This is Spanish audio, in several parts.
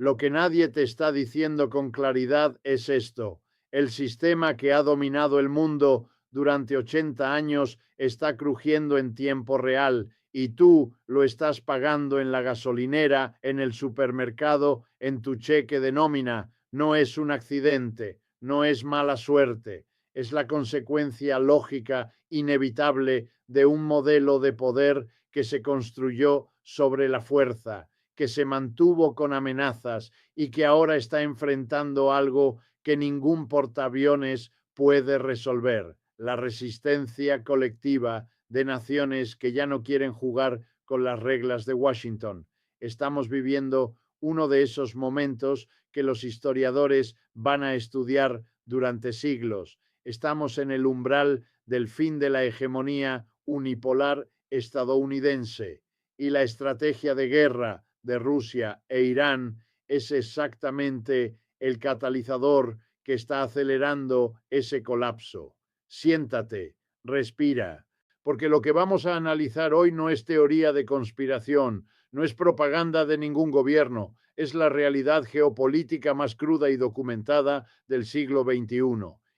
Lo que nadie te está diciendo con claridad es esto: el sistema que ha dominado el mundo durante 80 años está crujiendo en tiempo real y tú lo estás pagando en la gasolinera, en el supermercado, en tu cheque de nómina. No es un accidente, no es mala suerte, es la consecuencia lógica, inevitable, de un modelo de poder que se construyó sobre la fuerza, que se mantuvo con amenazas y que ahora está enfrentando algo que ningún portaaviones puede resolver: la resistencia colectiva de naciones que ya no quieren jugar con las reglas de Washington. Estamos viviendo uno de esos momentos que los historiadores van a estudiar durante siglos. Estamos en el umbral del fin de la hegemonía unipolar estadounidense y la estrategia de guerra de Rusia e Irán es exactamente el catalizador que está acelerando ese colapso. Siéntate, respira, porque lo que vamos a analizar hoy no es teoría de conspiración, no es propaganda de ningún gobierno, es la realidad geopolítica más cruda y documentada del siglo XXI.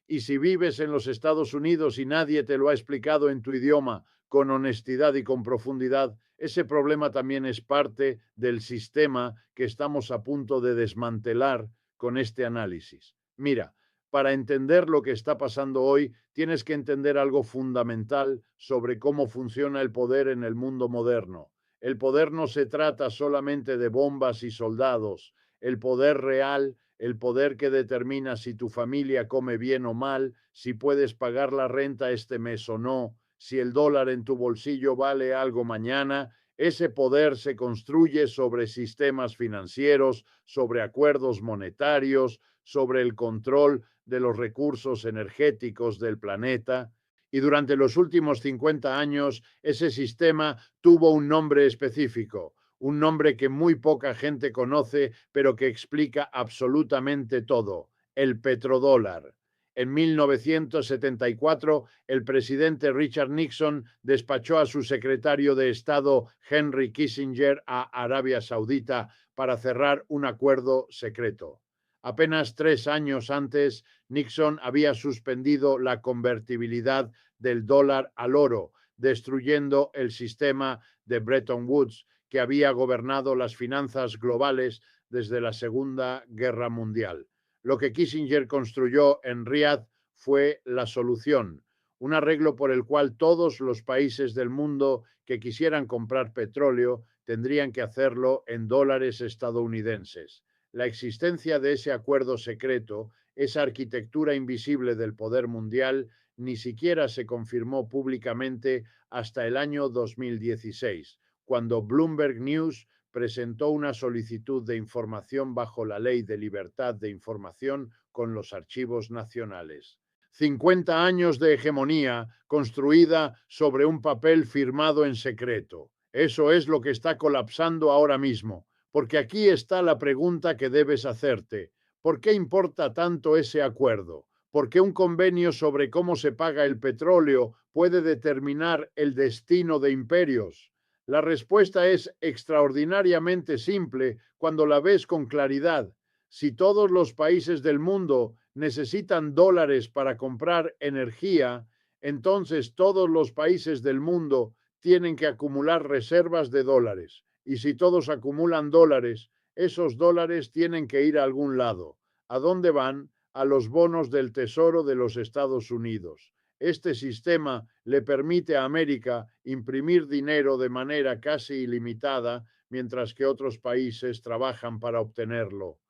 Y si vives en los Estados Unidos y nadie te lo ha explicado en tu idioma con honestidad y con profundidad, ese problema también es parte del sistema que estamos a punto de desmantelar con este análisis. Mira, para entender lo que está pasando hoy, tienes que entender algo fundamental sobre cómo funciona el poder en el mundo moderno. El poder no se trata solamente de bombas y soldados. El poder real, el poder que determina si tu familia come bien o mal, si puedes pagar la renta este mes o no, si el dólar en tu bolsillo vale algo mañana, ese poder se construye sobre sistemas financieros, sobre acuerdos monetarios, sobre el control de los recursos energéticos del planeta. Y durante los últimos 50 años, ese sistema tuvo un nombre específico, un nombre que muy poca gente conoce, pero que explica absolutamente todo: el petrodólar. En 1974, el presidente Richard Nixon despachó a su secretario de Estado, Henry Kissinger, a Arabia Saudita para cerrar un acuerdo secreto. Apenas 3 años antes, Nixon había suspendido la convertibilidad del dólar al oro, destruyendo el sistema de Bretton Woods, que había gobernado las finanzas globales desde la Segunda Guerra Mundial. Lo que Kissinger construyó en Riad fue la solución: un arreglo por el cual todos los países del mundo que quisieran comprar petróleo tendrían que hacerlo en dólares estadounidenses. La existencia de ese acuerdo secreto, esa arquitectura invisible del poder mundial, ni siquiera se confirmó públicamente hasta el año 2016, cuando Bloomberg News presentó una solicitud de información bajo la Ley de Libertad de Información con los archivos nacionales. 50 años de hegemonía construida sobre un papel firmado en secreto. Eso es lo que está colapsando ahora mismo, porque aquí está la pregunta que debes hacerte: ¿por qué importa tanto ese acuerdo? ¿Por qué un convenio sobre cómo se paga el petróleo puede determinar el destino de imperios? La respuesta es extraordinariamente simple cuando la ves con claridad. Si todos los países del mundo necesitan dólares para comprar energía, entonces todos los países del mundo tienen que acumular reservas de dólares. Y si todos acumulan dólares, esos dólares tienen que ir a algún lado. ¿A dónde van? A los bonos del Tesoro de los Estados Unidos. Este sistema le permite a América imprimir dinero de manera casi ilimitada, mientras que otros países trabajan para obtenerlo.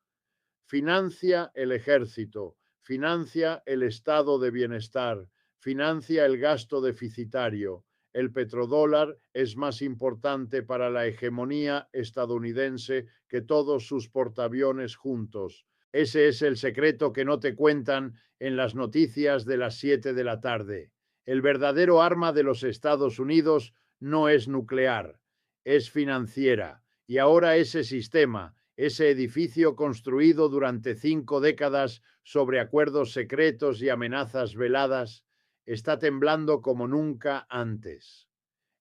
Financia el ejército, financia el estado de bienestar, financia el gasto deficitario. El petrodólar es más importante para la hegemonía estadounidense que todos sus portaaviones juntos. Ese es el secreto que no te cuentan en las noticias de las 7 de la tarde. El verdadero arma de los Estados Unidos no es nuclear, es financiera. Y ahora ese sistema, ese edificio construido durante 5 décadas sobre acuerdos secretos y amenazas veladas, está temblando como nunca antes.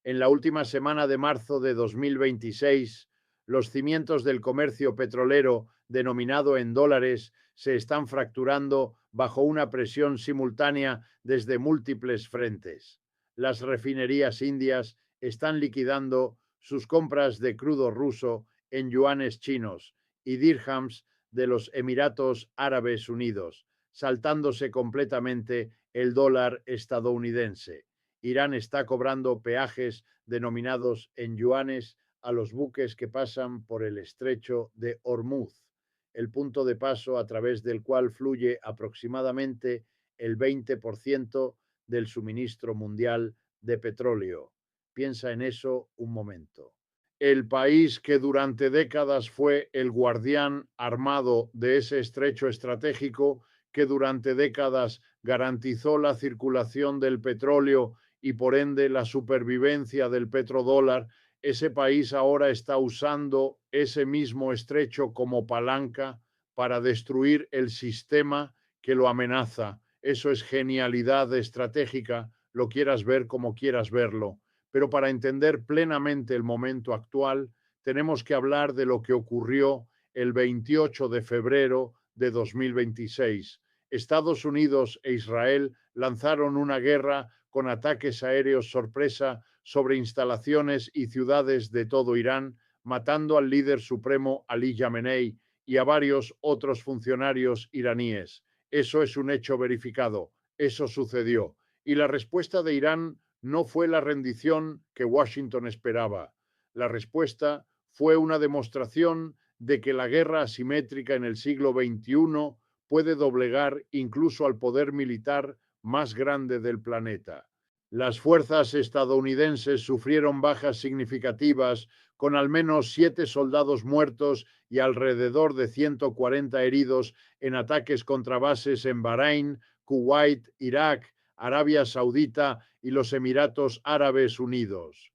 En la última semana de marzo de 2026, Los cimientos del comercio petrolero, denominado en dólares, se están fracturando bajo una presión simultánea desde múltiples frentes. Las refinerías indias están liquidando sus compras de crudo ruso en yuanes chinos y dirhams de los Emiratos Árabes Unidos, saltándose completamente el dólar estadounidense. Irán está cobrando peajes denominados en yuanes a los buques que pasan por el estrecho de Hormuz, el punto de paso a través del cual fluye aproximadamente el 20% del suministro mundial de petróleo. Piensa en eso un momento. El país que durante décadas fue el guardián armado de ese estrecho estratégico, que durante décadas garantizó la circulación del petróleo y por ende la supervivencia del petrodólar, ese país ahora está usando ese mismo estrecho como palanca para destruir el sistema que lo amenaza. Eso es genialidad estratégica, lo quieras ver como quieras verlo. Pero para entender plenamente el momento actual, tenemos que hablar de lo que ocurrió el 28 de febrero de 2026. Estados Unidos e Israel lanzaron una guerra con ataques aéreos sorpresa sobre instalaciones y ciudades de todo Irán, matando al líder supremo Ali Khamenei y a varios otros funcionarios iraníes. Eso es un hecho verificado. Eso sucedió. Y la respuesta de Irán no fue la rendición que Washington esperaba. La respuesta fue una demostración de que la guerra asimétrica en el siglo XXI puede doblegar incluso al poder militar más grande del planeta. Las fuerzas estadounidenses sufrieron bajas significativas, con al menos 7 soldados muertos y alrededor de 140 heridos en ataques contra bases en Bahrein, Kuwait, Irak, Arabia Saudita y los Emiratos Árabes Unidos.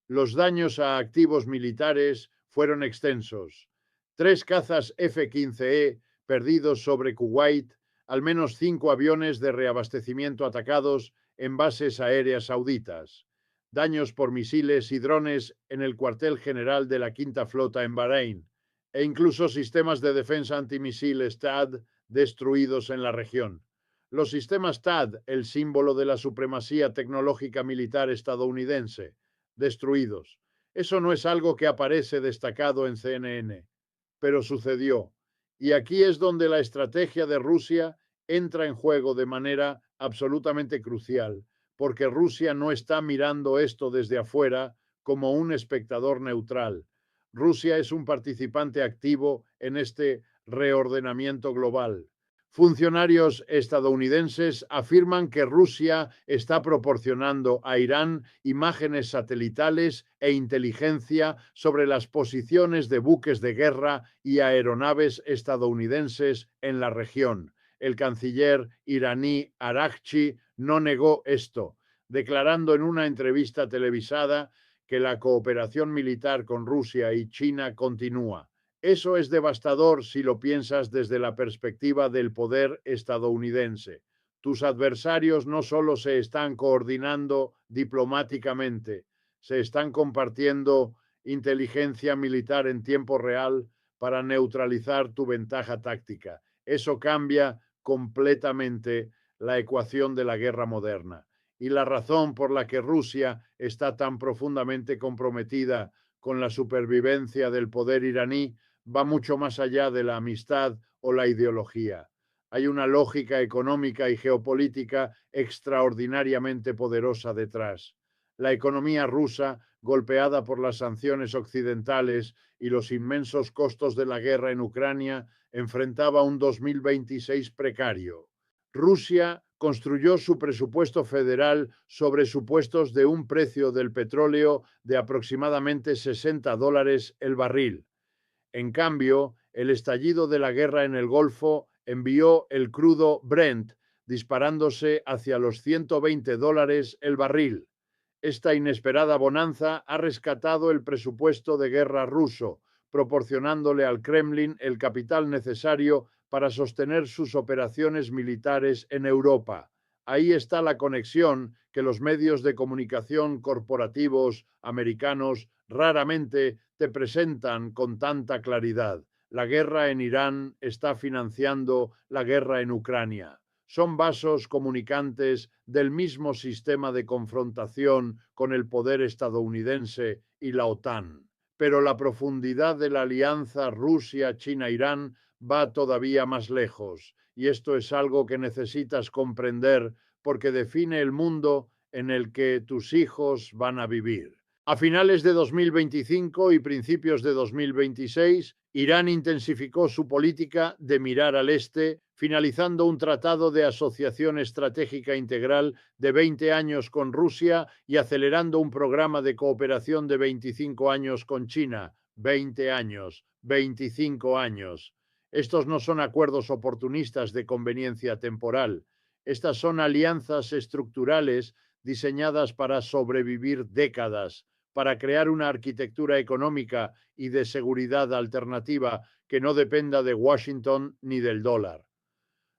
Los daños a activos militares fueron extensos. 3 cazas F-15E perdidos sobre Kuwait, al menos 5 aviones de reabastecimiento atacados en bases aéreas sauditas, daños por misiles y drones en el cuartel general de la Quinta Flota en Bahrein, e incluso sistemas de defensa antimisiles THAAD destruidos en la región. Los sistemas THAAD, el símbolo de la supremacía tecnológica militar estadounidense, destruidos. Eso no es algo que aparece destacado en CNN, pero sucedió. Y aquí es donde la estrategia de Rusia entra en juego de manera absolutamente crucial, porque Rusia no está mirando esto desde afuera como un espectador neutral. Rusia es un participante activo en este reordenamiento global. Funcionarios estadounidenses afirman que Rusia está proporcionando a Irán imágenes satelitales e inteligencia sobre las posiciones de buques de guerra y aeronaves estadounidenses en la región. El canciller iraní Araghchi no negó esto, declarando en una entrevista televisada que la cooperación militar con Rusia y China continúa. Eso es devastador si lo piensas desde la perspectiva del poder estadounidense. Tus adversarios no solo se están coordinando diplomáticamente, se están compartiendo inteligencia militar en tiempo real para neutralizar tu ventaja táctica. Eso cambia completamente la ecuación de la guerra moderna. Y la razón por la que Rusia está tan profundamente comprometida con la supervivencia del poder iraní va mucho más allá de la amistad o la ideología. Hay una lógica económica y geopolítica extraordinariamente poderosa detrás. La economía rusa, golpeada por las sanciones occidentales y los inmensos costos de la guerra en Ucrania, enfrentaba un 2026 precario. Rusia construyó su presupuesto federal sobre supuestos de un precio del petróleo de aproximadamente $60 el barril. En cambio, el estallido de la guerra en el Golfo envió el crudo Brent disparándose hacia los $120 el barril. Esta inesperada bonanza ha rescatado el presupuesto de guerra ruso, proporcionándole al Kremlin el capital necesario para sostener sus operaciones militares en Europa. Ahí está la conexión que los medios de comunicación corporativos americanos raramente te presentan con tanta claridad. La guerra en Irán está financiando la guerra en Ucrania. Son vasos comunicantes del mismo sistema de confrontación con el poder estadounidense y la OTAN. Pero la profundidad de la alianza Rusia-China-Irán va todavía más lejos, y esto es algo que necesitas comprender porque define el mundo en el que tus hijos van a vivir. A finales de 2025 y principios de 2026, Irán intensificó su política de mirar al este, finalizando un tratado de asociación estratégica integral de 20 años con Rusia y acelerando un programa de cooperación de 25 años con China. 20 años, 25 años. Estos no son acuerdos oportunistas de conveniencia temporal. Estas son alianzas estructurales diseñadas para sobrevivir décadas, para crear una arquitectura económica y de seguridad alternativa que no dependa de Washington ni del dólar.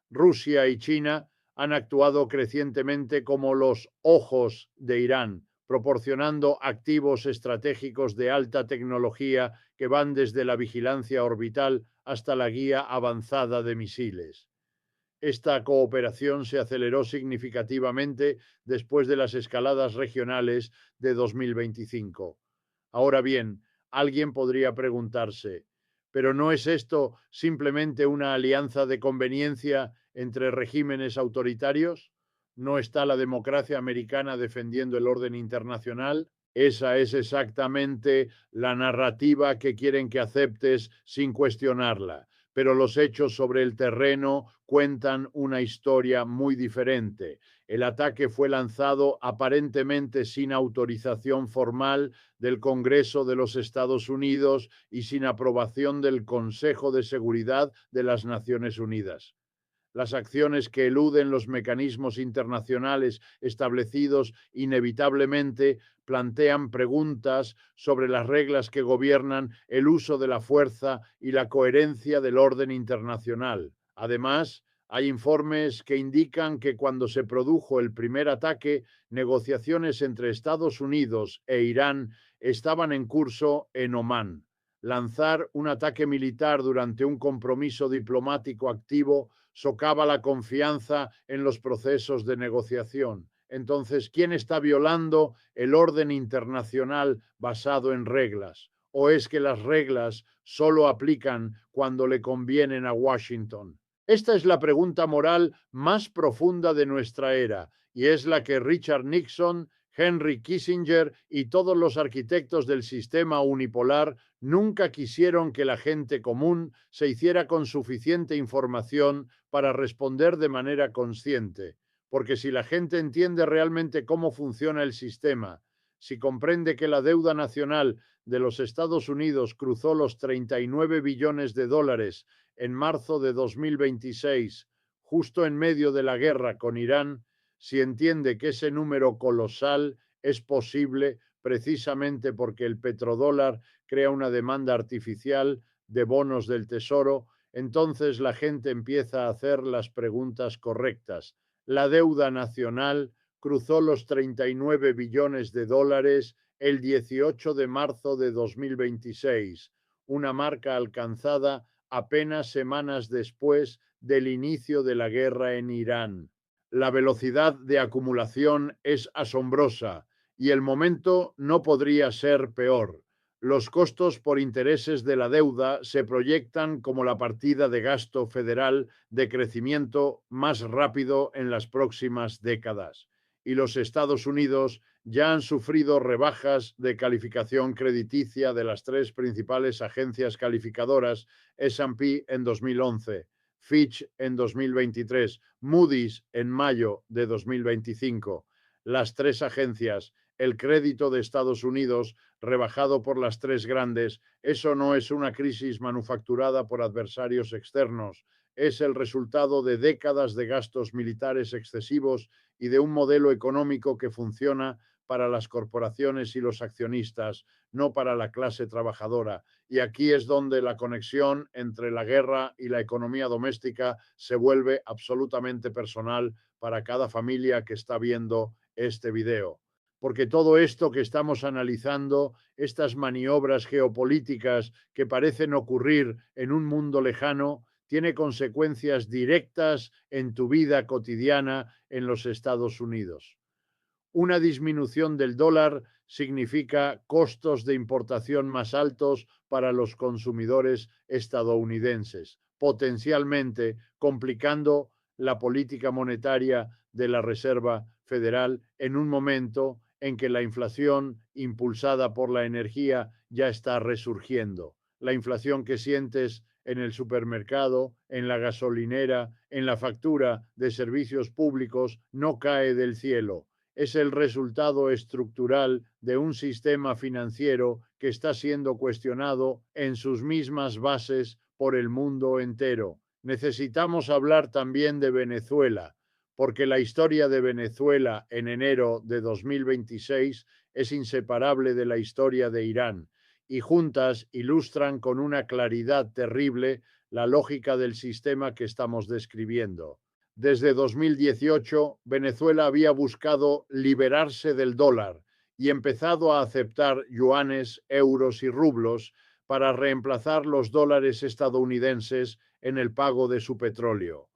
Rusia y China han actuado crecientemente como los ojos de Irán, proporcionando activos estratégicos de alta tecnología que van desde la vigilancia orbital hasta la guía avanzada de misiles. Esta cooperación se aceleró significativamente después de las escaladas regionales de 2025. Ahora bien, alguien podría preguntarse, ¿pero no es esto simplemente una alianza de conveniencia entre regímenes autoritarios? ¿No está la democracia americana defendiendo el orden internacional? Esa es exactamente la narrativa que quieren que aceptes sin cuestionarla, pero los hechos sobre el terreno cuentan una historia muy diferente. El ataque fue lanzado aparentemente sin autorización formal del Congreso de los Estados Unidos y sin aprobación del Consejo de Seguridad de las Naciones Unidas. Las acciones que eluden los mecanismos internacionales establecidos inevitablemente plantean preguntas sobre las reglas que gobiernan el uso de la fuerza y la coherencia del orden internacional. Además, hay informes que indican que cuando se produjo el primer ataque, negociaciones entre Estados Unidos e Irán estaban en curso en Omán. Lanzar un ataque militar durante un compromiso diplomático activo socava la confianza en los procesos de negociación. Entonces, ¿quién está violando el orden internacional basado en reglas? ¿O es que las reglas solo aplican cuando le convienen a Washington? Esta es la pregunta moral más profunda de nuestra era y es la que Richard Nixon, Henry Kissinger y todos los arquitectos del sistema unipolar nunca quisieron que la gente común se hiciera con suficiente información para responder de manera consciente. Porque si la gente entiende realmente cómo funciona el sistema, si comprende que la deuda nacional de los Estados Unidos cruzó los 39 billones de dólares en marzo de 2026, justo en medio de la guerra con Irán, si entiende que ese número colosal es posible precisamente porque el petrodólar crea una demanda artificial de bonos del tesoro, entonces la gente empieza a hacer las preguntas correctas. La deuda nacional cruzó los 39 billones de dólares el 18 de marzo de 2026, una marca alcanzada apenas semanas después del inicio de la guerra en Irán. La velocidad de acumulación es asombrosa y el momento no podría ser peor. Los costos por intereses de la deuda se proyectan como la partida de gasto federal de crecimiento más rápido en las próximas décadas. Y los Estados Unidos ya han sufrido rebajas de calificación crediticia de las tres principales agencias calificadoras, S&P en 2011, Fitch en 2023, Moody's en mayo de 2025. Las tres agencias, el crédito de Estados Unidos rebajado por las tres grandes, eso no es una crisis manufacturada por adversarios externos, es el resultado de décadas de gastos militares excesivos y de un modelo económico que funciona para las corporaciones y los accionistas, no para la clase trabajadora. Y aquí es donde la conexión entre la guerra y la economía doméstica se vuelve absolutamente personal para cada familia que está viendo este video. porque todo esto que estamos analizando, estas maniobras geopolíticas que parecen ocurrir en un mundo lejano, tiene consecuencias directas en tu vida cotidiana en los Estados Unidos. Una disminución del dólar significa costos de importación más altos para los consumidores estadounidenses, potencialmente complicando la política monetaria de la Reserva Federal en un momento en que la inflación impulsada por la energía ya está resurgiendo. La inflación que sientes en el supermercado, en la gasolinera, en la factura de servicios públicos, no cae del cielo. Es el resultado estructural de un sistema financiero que está siendo cuestionado en sus mismas bases por el mundo entero. Necesitamos hablar también de Venezuela, porque la historia de Venezuela en enero de 2026 es inseparable de la historia de Irán y juntas ilustran con una claridad terrible la lógica del sistema que estamos describiendo. Desde 2018, Venezuela había buscado liberarse del dólar y empezado a aceptar yuanes, euros y rublos para reemplazar los dólares estadounidenses en el pago de su petróleo.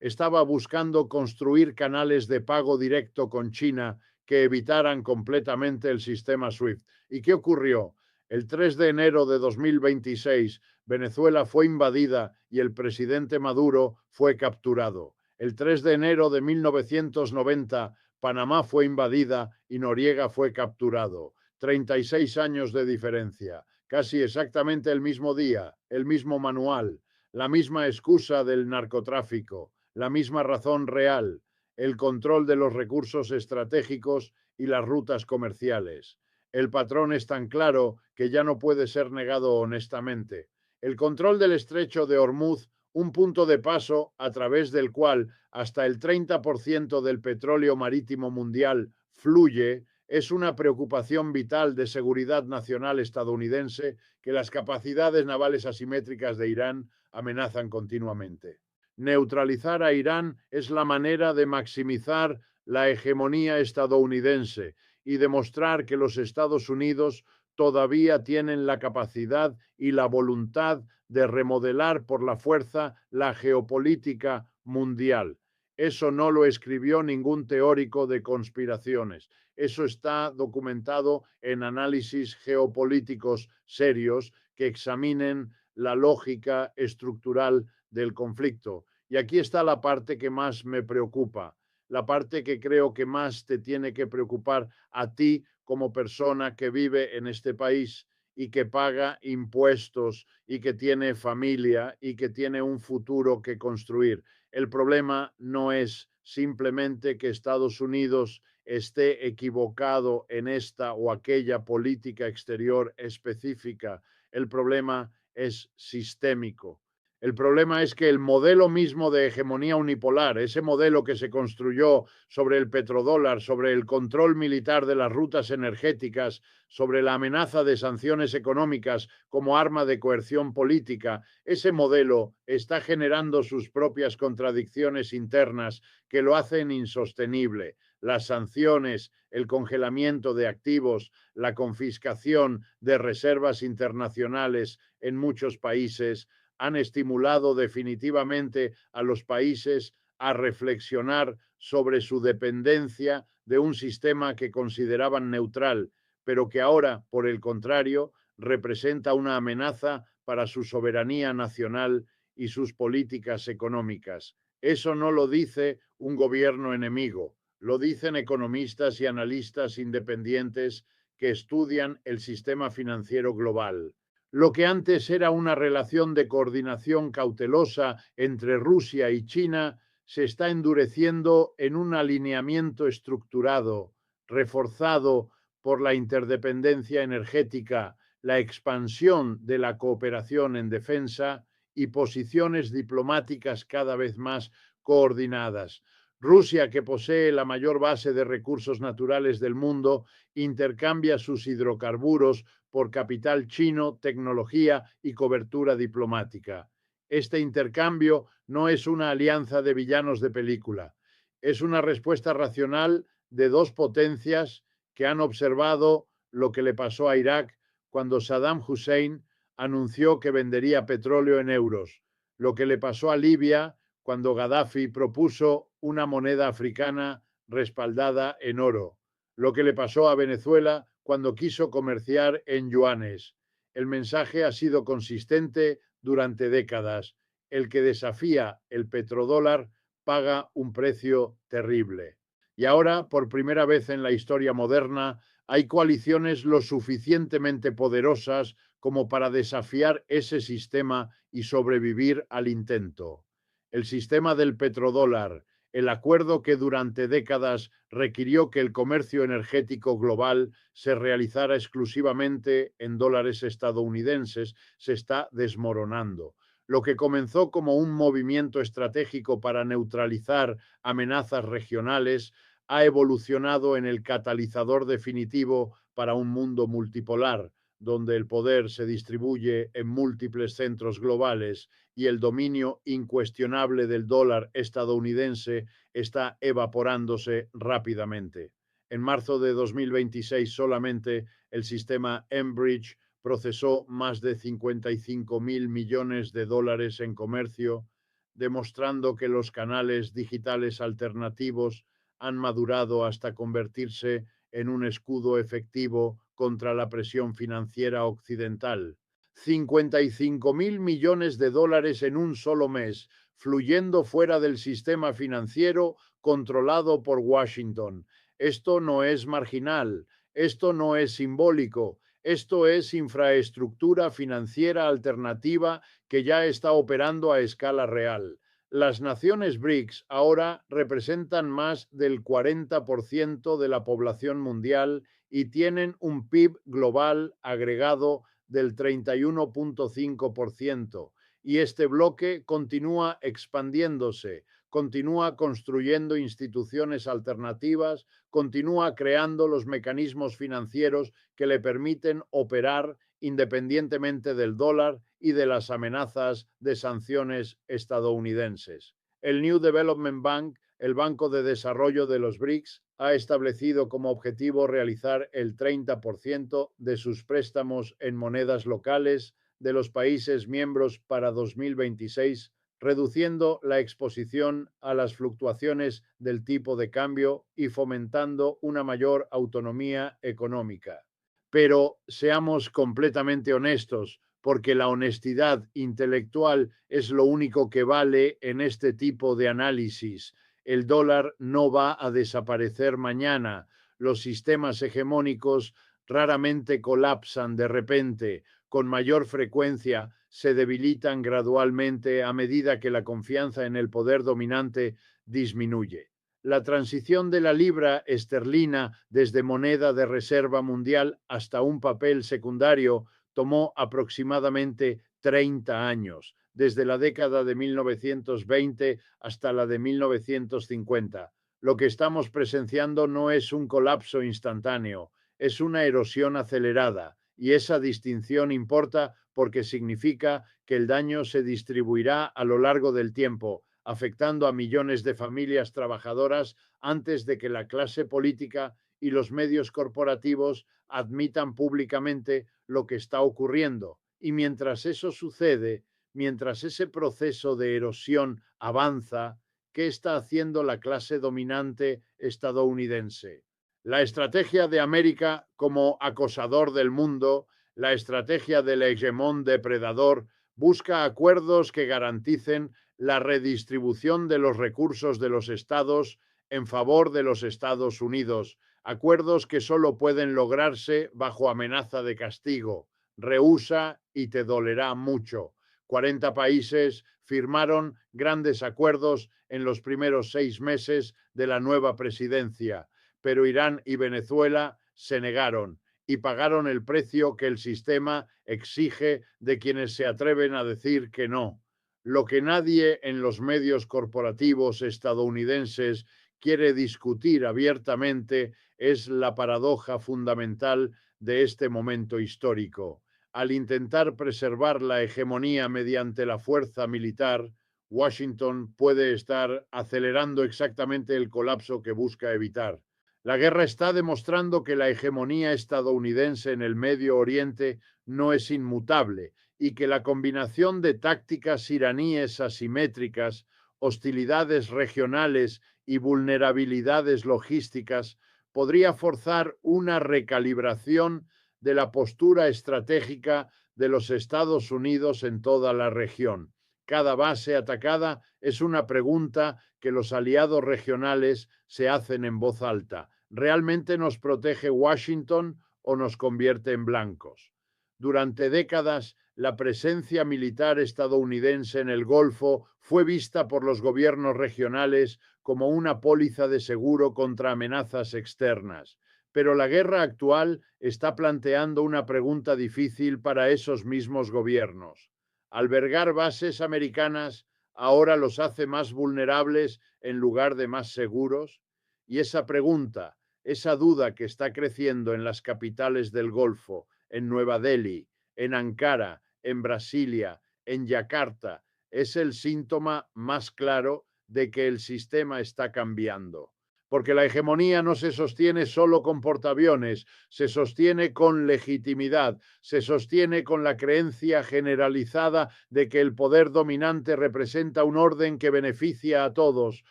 Estaba buscando construir canales de pago directo con China que evitaran completamente el sistema SWIFT. ¿Y qué ocurrió? El 3 de enero de 2026, Venezuela fue invadida y el presidente Maduro fue capturado. El 3 de enero de 1990, Panamá fue invadida y Noriega fue capturado. 36 años de diferencia, casi exactamente el mismo día, el mismo manual, la misma excusa del narcotráfico, la misma razón real, el control de los recursos estratégicos y las rutas comerciales. El patrón es tan claro que ya no puede ser negado honestamente. El control del estrecho de Hormuz, un punto de paso a través del cual hasta el 30% del petróleo marítimo mundial fluye, es una preocupación vital de seguridad nacional estadounidense que las capacidades navales asimétricas de Irán amenazan continuamente. Neutralizar a Irán es la manera de maximizar la hegemonía estadounidense y demostrar que los Estados Unidos todavía tienen la capacidad y la voluntad de remodelar por la fuerza la geopolítica mundial. Eso no lo escribió ningún teórico de conspiraciones. Eso está documentado en análisis geopolíticos serios que examinen la lógica estructural del conflicto. Y aquí está la parte que más me preocupa, la parte que creo que más te tiene que preocupar a ti como persona que vive en este país y que paga impuestos y que tiene familia y que tiene un futuro que construir. El problema no es simplemente que Estados Unidos esté equivocado en esta o aquella política exterior específica. El problema es sistémico. El problema es que el modelo mismo de hegemonía unipolar, ese modelo que se construyó sobre el petrodólar, sobre el control militar de las rutas energéticas, sobre la amenaza de sanciones económicas como arma de coerción política, ese modelo está generando sus propias contradicciones internas que lo hacen insostenible. Las sanciones, el congelamiento de activos, la confiscación de reservas internacionales en muchos países han estimulado definitivamente a los países a reflexionar sobre su dependencia de un sistema que consideraban neutral, pero que ahora, por el contrario, representa una amenaza para su soberanía nacional y sus políticas económicas. Eso no lo dice un gobierno enemigo, lo dicen economistas y analistas independientes que estudian el sistema financiero global. Lo que antes era una relación de coordinación cautelosa entre Rusia y China se está endureciendo en un alineamiento estructurado, reforzado por la interdependencia energética, la expansión de la cooperación en defensa y posiciones diplomáticas cada vez más coordinadas. Rusia, que posee la mayor base de recursos naturales del mundo, intercambia sus hidrocarburos por capital chino, tecnología y cobertura diplomática. Este intercambio no es una alianza de villanos de película, es una respuesta racional de dos potencias que han observado lo que le pasó a Irak cuando Saddam Hussein anunció que vendería petróleo en euros, lo que le pasó a Libia cuando Gaddafi propuso una moneda africana respaldada en oro, lo que le pasó a Venezuela cuando quiso comerciar en yuanes. El mensaje ha sido consistente durante décadas. El que desafía el petrodólar paga un precio terrible. Y ahora, por primera vez en la historia moderna, hay coaliciones lo suficientemente poderosas como para desafiar ese sistema y sobrevivir al intento. El sistema del petrodólar, el acuerdo que durante décadas requirió que el comercio energético global se realizara exclusivamente en dólares estadounidenses, se está desmoronando. Lo que comenzó como un movimiento estratégico para neutralizar amenazas regionales ha evolucionado en el catalizador definitivo para un mundo multipolar, donde el poder se distribuye en múltiples centros globales y el dominio incuestionable del dólar estadounidense está evaporándose rápidamente. En marzo de 2026 solamente el sistema Enbridge procesó más de 55.000 millones de dólares en comercio, demostrando que los canales digitales alternativos han madurado hasta convertirse en un escudo efectivo contra la presión financiera occidental. 55.000 millones de dólares en un solo mes, fluyendo fuera del sistema financiero controlado por Washington. Esto no es marginal, esto no es simbólico, esto es infraestructura financiera alternativa que ya está operando a escala real. Las naciones BRICS ahora representan más del 40% de la población mundial y tienen un PIB global agregado del 31.5%. Y este bloque continúa expandiéndose, continúa construyendo instituciones alternativas, continúa creando los mecanismos financieros que le permiten operar independientemente del dólar y de las amenazas de sanciones estadounidenses. El New Development Bank, el Banco de Desarrollo de los BRICS, ha establecido como objetivo realizar el 30% de sus préstamos en monedas locales de los países miembros para 2026, reduciendo la exposición a las fluctuaciones del tipo de cambio y fomentando una mayor autonomía económica. Pero seamos completamente honestos, porque la honestidad intelectual es lo único que vale en este tipo de análisis. El dólar no va a desaparecer mañana. Los sistemas hegemónicos raramente colapsan de repente. Con mayor frecuencia se debilitan gradualmente a medida que la confianza en el poder dominante disminuye. La transición de la libra esterlina desde moneda de reserva mundial hasta un papel secundario tomó aproximadamente 30 años, desde la década de 1920 hasta la de 1950. Lo que estamos presenciando no es un colapso instantáneo, es una erosión acelerada, y esa distinción importa porque significa que el daño se distribuirá a lo largo del tiempo, afectando a millones de familias trabajadoras antes de que la clase política y los medios corporativos admitan públicamente lo que está ocurriendo. Y mientras eso sucede, mientras ese proceso de erosión avanza, ¿qué está haciendo la clase dominante estadounidense? La estrategia de América como acosador del mundo, la estrategia del hegemón depredador, busca acuerdos que garanticen la redistribución de los recursos de los estados en favor de los Estados Unidos, acuerdos que solo pueden lograrse bajo amenaza de castigo. Rehúsa y te dolerá mucho. 40 países firmaron grandes acuerdos en los primeros 6 meses de la nueva presidencia, pero Irán y Venezuela se negaron y pagaron el precio que el sistema exige de quienes se atreven a decir que no. Lo que nadie en los medios corporativos estadounidenses quiere discutir abiertamente es la paradoja fundamental de este momento histórico. Al intentar preservar la hegemonía mediante la fuerza militar, Washington puede estar acelerando exactamente el colapso que busca evitar. La guerra está demostrando que la hegemonía estadounidense en el Medio Oriente no es inmutable y que la combinación de tácticas iraníes asimétricas, hostilidades regionales y vulnerabilidades logísticas podría forzar una recalibración de la postura estratégica de los Estados Unidos en toda la región. Cada base atacada es una pregunta que los aliados regionales se hacen en voz alta. ¿Realmente nos protege Washington o nos convierte en blancos? Durante décadas, la presencia militar estadounidense en el Golfo fue vista por los gobiernos regionales como una póliza de seguro contra amenazas externas. Pero la guerra actual está planteando una pregunta difícil para esos mismos gobiernos. ¿Albergar bases americanas ahora los hace más vulnerables en lugar de más seguros? Y esa pregunta, esa duda que está creciendo en las capitales del Golfo, en Nueva Delhi, en Ankara, en Brasilia, en Yakarta, es el síntoma más claro de que el sistema está cambiando. Porque la hegemonía no se sostiene solo con portaaviones, se sostiene con legitimidad, se sostiene con la creencia generalizada de que el poder dominante representa un orden que beneficia a todos,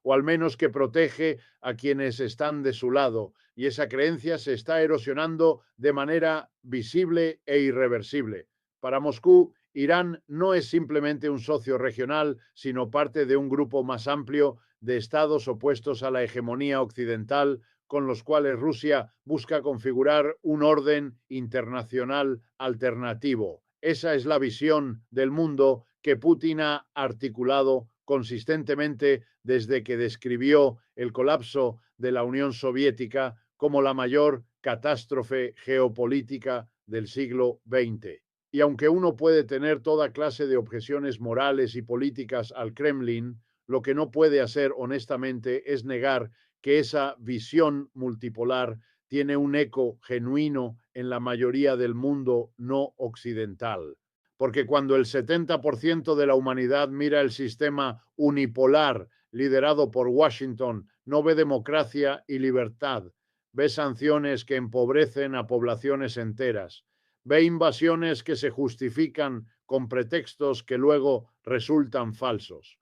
o al menos que protege a quienes están de su lado, y esa creencia se está erosionando de manera visible e irreversible. Para Moscú, Irán no es simplemente un socio regional, sino parte de un grupo más amplio de estados opuestos a la hegemonía occidental, con los cuales Rusia busca configurar un orden internacional alternativo. Esa es la visión del mundo que Putin ha articulado consistentemente desde que describió el colapso de la Unión Soviética como la mayor catástrofe geopolítica del siglo XX. Y aunque uno puede tener toda clase de objeciones morales y políticas al Kremlin, lo que no puede hacer honestamente es negar que esa visión multipolar tiene un eco genuino en la mayoría del mundo no occidental. Porque cuando el 70% de la humanidad mira el sistema unipolar liderado por Washington, no ve democracia y libertad, ve sanciones que empobrecen a poblaciones enteras, ve invasiones que se justifican con pretextos que luego resultan falsos,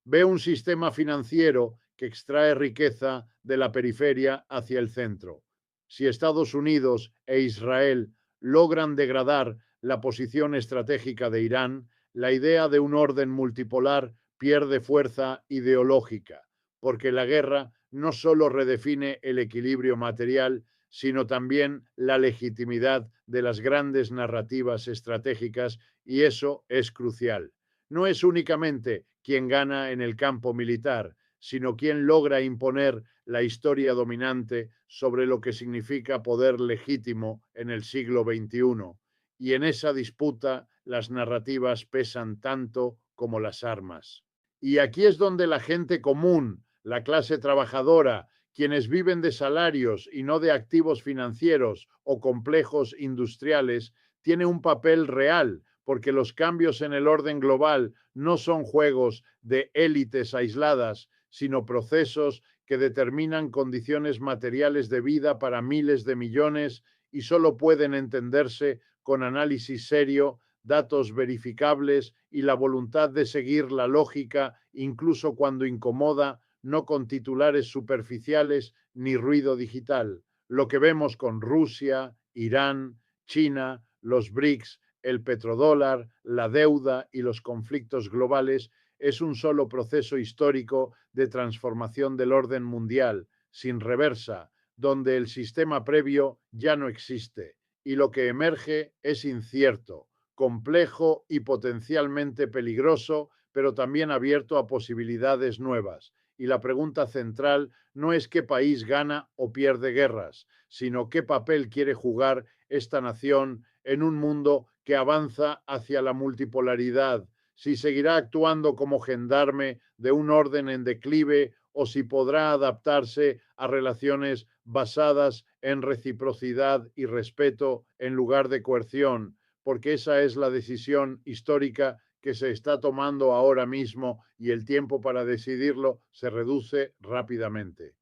ve un sistema financiero que extrae riqueza de la periferia hacia el centro. Si Estados Unidos e Israel logran degradar la posición estratégica de Irán, la idea de un orden multipolar pierde fuerza ideológica, porque la guerra no solo redefine el equilibrio material, sino también la legitimidad de las grandes narrativas estratégicas, y eso es crucial. No es únicamente quien gana en el campo militar, sino quien logra imponer la historia dominante sobre lo que significa poder legítimo en el siglo XXI. Y en esa disputa las narrativas pesan tanto como las armas. Y aquí es donde la gente común, la clase trabajadora, quienes viven de salarios y no de activos financieros o complejos industriales, tiene un papel real, porque los cambios en el orden global no son juegos de élites aisladas, sino procesos que determinan condiciones materiales de vida para miles de millones y solo pueden entenderse con análisis serio, datos verificables y la voluntad de seguir la lógica, incluso cuando incomoda, no con titulares superficiales ni ruido digital. Lo que vemos con Rusia, Irán, China, los BRICS, el petrodólar, la deuda y los conflictos globales es un solo proceso histórico de transformación del orden mundial, sin reversa, donde el sistema previo ya no existe y lo que emerge es incierto, complejo y potencialmente peligroso, pero también abierto a posibilidades nuevas. Y la pregunta central no es qué país gana o pierde guerras, sino qué papel quiere jugar esta nación en un mundo que avanza hacia la multipolaridad, si seguirá actuando como gendarme de un orden en declive o si podrá adaptarse a relaciones basadas en reciprocidad y respeto en lugar de coerción, porque esa es la decisión histórica que se está tomando ahora mismo y el tiempo para decidirlo se reduce rápidamente.